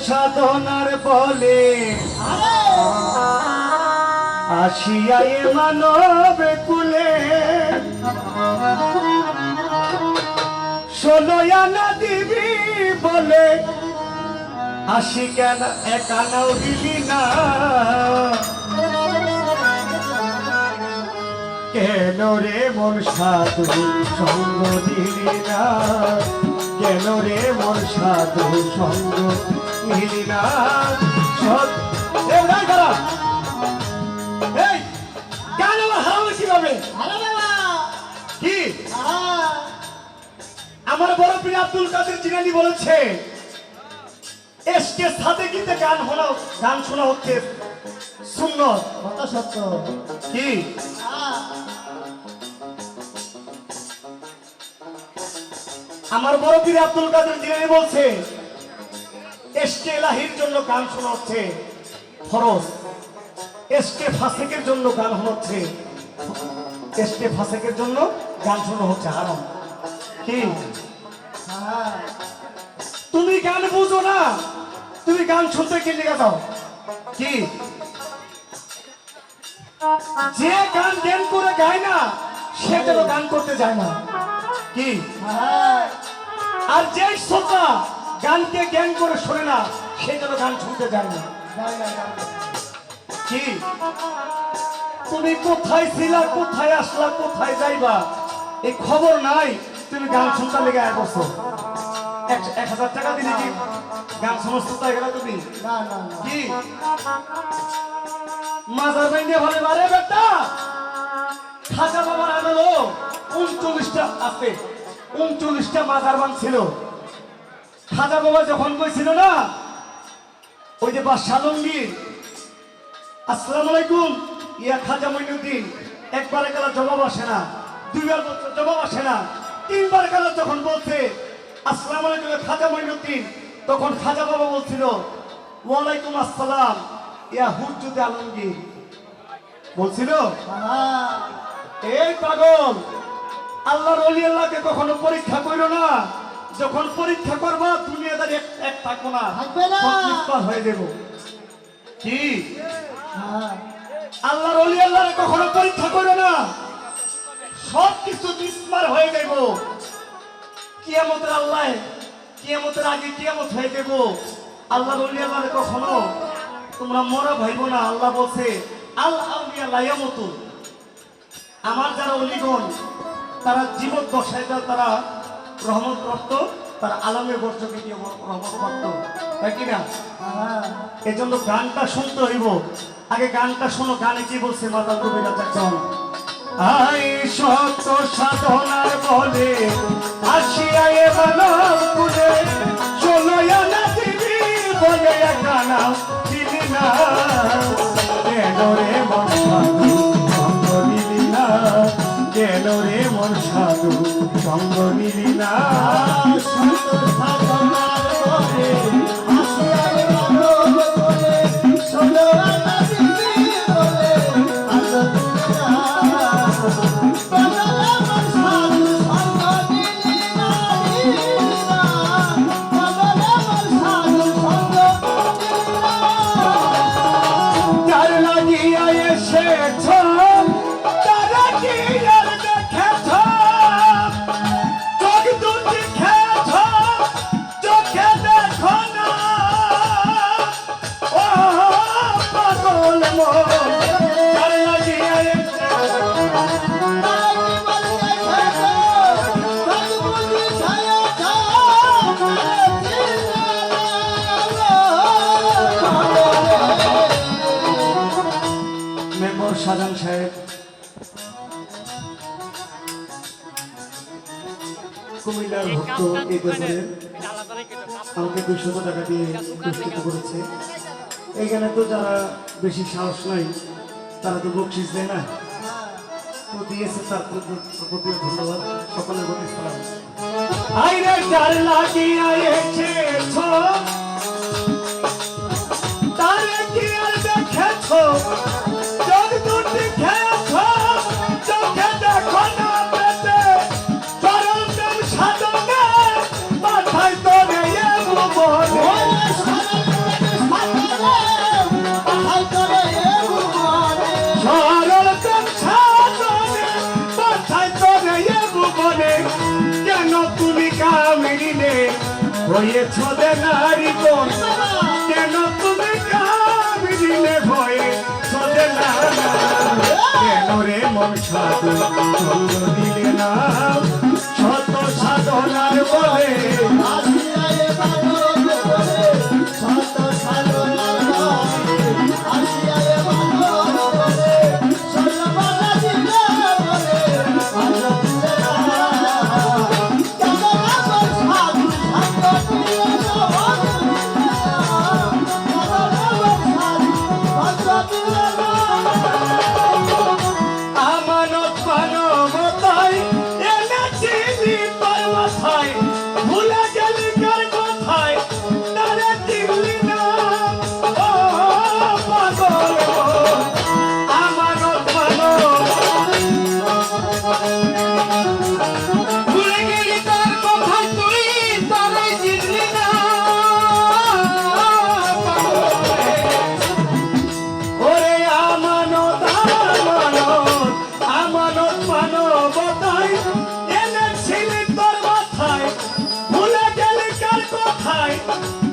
সাধনার বলে আসিয়া এ মানব কুলে 16 আনা দিবি বলে আসি কেন একানাও দিবি না কেন রে মন সাধু সঙ্গ দিলি না কেন রে মন সাধু সঙ্গ দিলি না কি আমার বড় প্রিয় আব্দুল কাদের জিলানী বলেছে এসকে সাথে কিন্তু গান শোনা হচ্ছে সুন্নত কথা সত্য কি আমার বড় পীর আব্দুল কাদের জিলানী বলছে এসকে ইলাহির জন্য গান শোনা হচ্ছে ফরজ এসকে ফাসিকের জন্য গান হচ্ছে এসকে ফাসিকের জন্য গান শোনা হচ্ছে হারাম কি তুমি গান বুঝো না তুমি গান শুনতে কি লেগে যাও কি যে গান জ্ঞান করে গায় না সে যেন গান করতে যায় না কি আর যে শ্রোতা গানকে জ্ঞান করে শোনে না সে যেন গান শুনতে যায় না কি তুমি কোথায় ছিলা কোথায় আসলা কোথায় যাইবা এই খবর নাই তুমি গান শুনতে লেগে এক বছর 1000 টাকা দিলে কি গান সমস্ত তাই গেল তুমি কি মাজার বাইন্দে ভালো বারে বেটা খাজা বাবার আনলো 39টা আছে 39টা মাজার বানছিল খাজা বাবা যখন কইছিল না ওই যে বাদশাহ আলমগীর আসসালামু আলাইকুম ইয়া খাজা মঈনুদ্দিন একবার কালা জবাব আসে না দুইবার জবাব আসে না তিনবার কালা যখন বলছে আসসালামু আলাইকুম খাজা মঈনুদ্দিন তখন খাজা বাবা বলছিল ওয়ালাইকুম আসসালাম ইয়া হুজুর আলমগীর বলছিল এই পাগল আল্লাহর ওলি আল্লাহকে কখনো পরীক্ষা কইরো না যখন পরীক্ষা করবা দুনিয়াদারি এক থাকবো না হয়ে দেব কি আল্লাহর ওলি আল্লাহকে কখনো পরীক্ষা করো না সব কিছু বিস্মার হয়ে যাইব কিয়ামতের আল্লাহ কিয়ামতের আগে কিয়ামত হয়ে যাব আল্লাহর ওলি আল্লাহকে কখনো তোমরা মরা ভাইব না আল্লাহ বলছে আল আউলিয়া লা ইয়ামুতু আমার যারা ওলিগণ তারা জীবন দশায় তারা রহমত প্রাপ্ত তার আলামে বর্ষকে দিয়ে রহমত প্রাপ্ত তাই কিনা এই জন্য গানটা শুনতে হইব আগে গানটা শোনো গানে কি বলছে মাতাল কবিরা চাচন আই সত্য সাধনার বলে আসিয়া এ মানব কুলে 16 আনা দিবি বলে একানা দিলি না কেন রে মন সাধু সঙ্গ দিলি না কেন রে মন সাধু সঙ্গ দিলি না সত্য সাধনার বলে আসিয়া এ মানব কুলে 16 আনা দিবি বলে শাহজাহান সাহেব কুমিল্লার ভক্ত এই বছরে আমাকে 200 টাকা দিয়ে পুরস্কৃত করেছে এইখানে তো যারা বেশি সাহস নাই তারা তো বকশিস দেয় না তো দিয়েছে তার প্রতি ধন্যবাদ সকলের প্রতি সালাম আইরে ডাল লাগিয়া এসেছো তারে কি আর দেখেছো সাধনা মাথায় তোরে সরল কাঞ্ছা জনে বাছাই করে এ ভুবনে কেন তুমি কামিনীনে হয়েছ দে নারী কোন কেন তুমি কামিনীনে ভয়ে চলে না কেন রে মন সাধু চন্দ্র দিলে না শত সাধনার বলে আমানত মানবতায় এনেছিলি তোর মাথায় ভুলে গেলি কার কথায় তারে চিনলি না ও পাগল আমানত ভুলে গেলি তার কথায় তুই তারে চিনলি না ওরে আমানত আমানত মানবতায় এনেছিলি তোর মাথায় ভুলে গেলি কার কথায়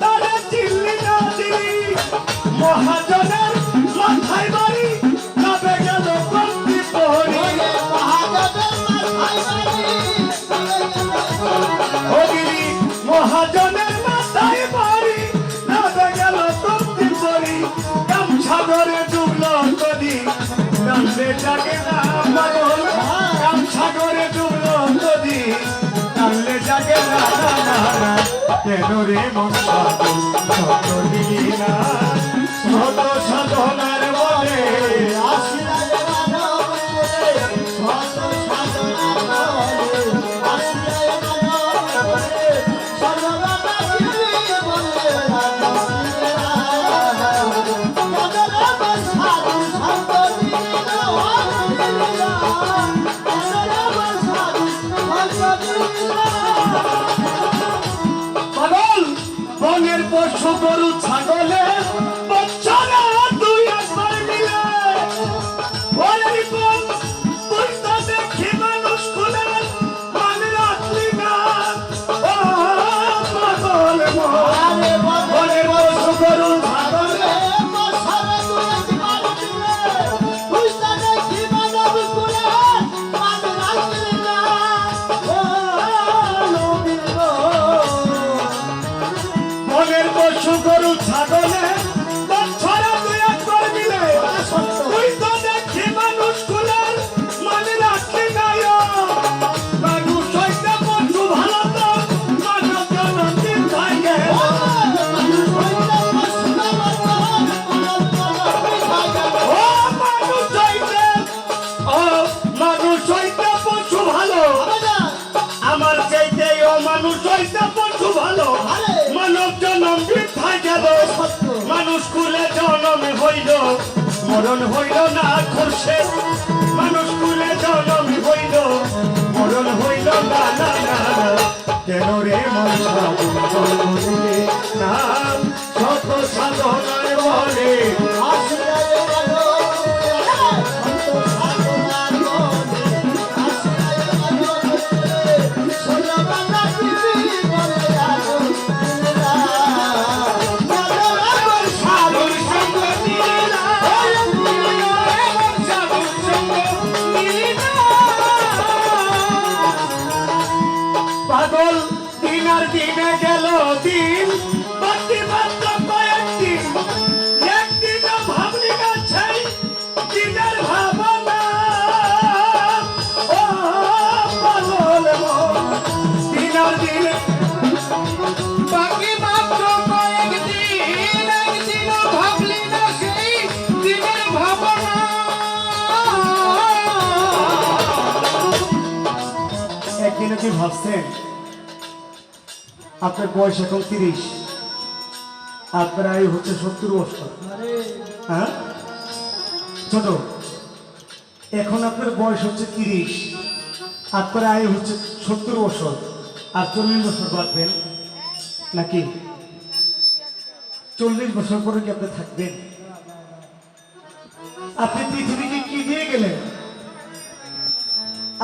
তারে চিনলি না দিলি মহাজনের মাথায় বাড়ি নাবে গেল কন্তি পহরি ও দিলি মহাজনের মাথায় বাড়ি নাবে গেল কন্তি পহরি গামছা ধরে ডুবলো নদী কান্দে জাগে না পাগল গামছা ধরে ডুবলো নদী কান্দে জাগে না কেন রে মন সাধু শত দিলি না শত সাধনার বলে পাগল বনের পশু গরু ছাগলে বছরে দুই একবার মিলে বলের কোন তুই তো দেখি মানুষ খুলে মানে রাখলি না ও পাগল বনের পশু গরু ছাগলে বনের পশু গরু ছাগলে বছরে দুই একবার মিলে তুই তো দেখি মানুষ খুলের মানে রাখলি নাই মানুষ হইতে পশু ভালো তো মানব জনম দিন থাকে ও মানুষ হইতে পশু ভালো আমার চাইতে ও মানুষ হইতে পশু ভালো মানব জনম বৃদ্ধা গেল মানুষ কুলে জনম হইল মরণ হইল না খুরশে মানুষ কুলে জনম হইল মরণ হইল না না না কেন রে মন সাধু জন্ম দিলে না শত সাধনার বলে পাগল দিন আর দিনে গেল দিন বাকি মাত্র কয়েকদিন একদিন ভাবলি না ছাই দিনের ভাবনা ও পাগল দিন আর দিনে বাকি মাত্র কয়েকদিন একদিন ভাবলি না সেই দিনের ভাবনা একদিনও কি ভাবছেন আপনার বয়স এখন 30 আপনার আয়ু হচ্ছে 70 বছর হ্যাঁ ছোট এখন আপনার বয়স হচ্ছে 30 আপনার আয়ু হচ্ছে 70 বছর আর 40 বছর বাঁচবেন নাকি 40 বছর পরে কি আপনি থাকবেন আপনি পৃথিবীকে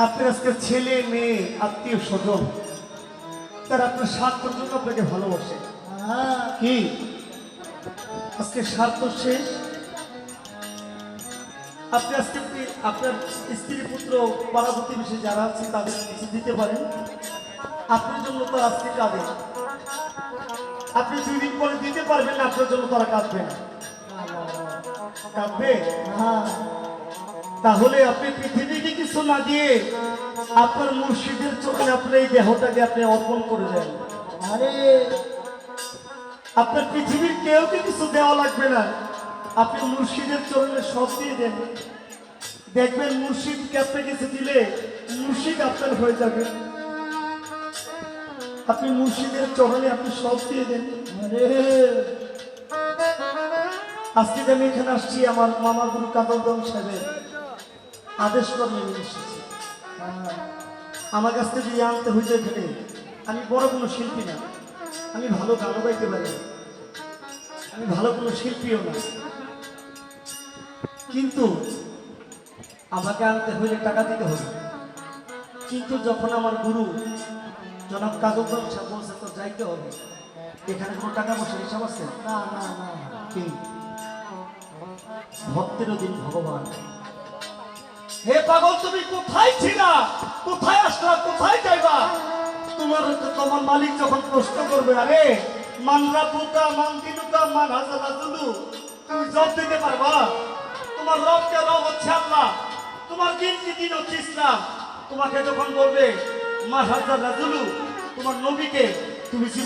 আপনার আজকে ছেলে মেয়ে আত্মীয় স্বজন তারা আপনার স্বার্থের জন্য আপনাকে ভালোবাসে। কি আজকে স্বার্থ শেষ? আপনি আজকে আপনার স্ত্রী পুত্র পাড়া প্রতিবেশী যারা আছে তাদের কিছু দিতে পারেন? আপনার জন্য তো আজকে কাঁদে, আপনি 2 দিন পরে দিতে পারবেন না, আপনার জন্য তারা কাঁদবে না। কাঁদবে? তাহলে আপনি পৃথিবীকে কিছু না দিয়ে আপনার মুর্শিদের চোখে আপনার এই দেহটাকে আপনি অর্পণ করে দেন। আরে আপনার পৃথিবীর কেউকে কিছু দেওয়া লাগবে না, আপনি মুর্শিদের চরণে সব দিয়ে দেন। দেখবেন মুর্শিদকে আপনি কিছু দিলে মুর্শিদ আপনার হয়ে যাবে। আপনি মুর্শিদের চরণে আপনি সব দিয়ে দেন। আজকে আমি এখানে আসছি আমার মামা গুরু কাদরদম সাহেবের আদেশ কর্মে নিয়ে এসেছি। আমার কাছ থেকে দিয়ে আনতে হইতে এখানে। আমি বড় কোনো শিল্পী না, আমি ভালো গানও গাইতে পারি না, আমি ভালো কোনো শিল্পীও না, কিন্তু আমাকে আনতে হইলে টাকা দিতে হবে। কিন্তু যখন আমার গুরু জনাব কাদরদম সাহেব বলছে তো যাইতে হবে, এখানে কোনো টাকা পয়সা হিসাব আছে? না না না। কি ভক্তেরও দিন ভগবান। হে পাগল, তুমি কোথায় ছিলা? কোথায় আসলা? কোথায় যাইবা? তোমার মালিক যখন প্রশ্ন করবে, আরে মানরা বুকা মান দিনুকা মান হাজারা দুলু, তুমি জবাব দিতে পারবা? তোমার রবকে রব হচ্ছে আল্লাহ, তোমার দিন কি দিন হচ্ছে ইসলাম। তোমাকে যখন বলবে মান হাজারা দুলু, তোমার নবীকে তুমি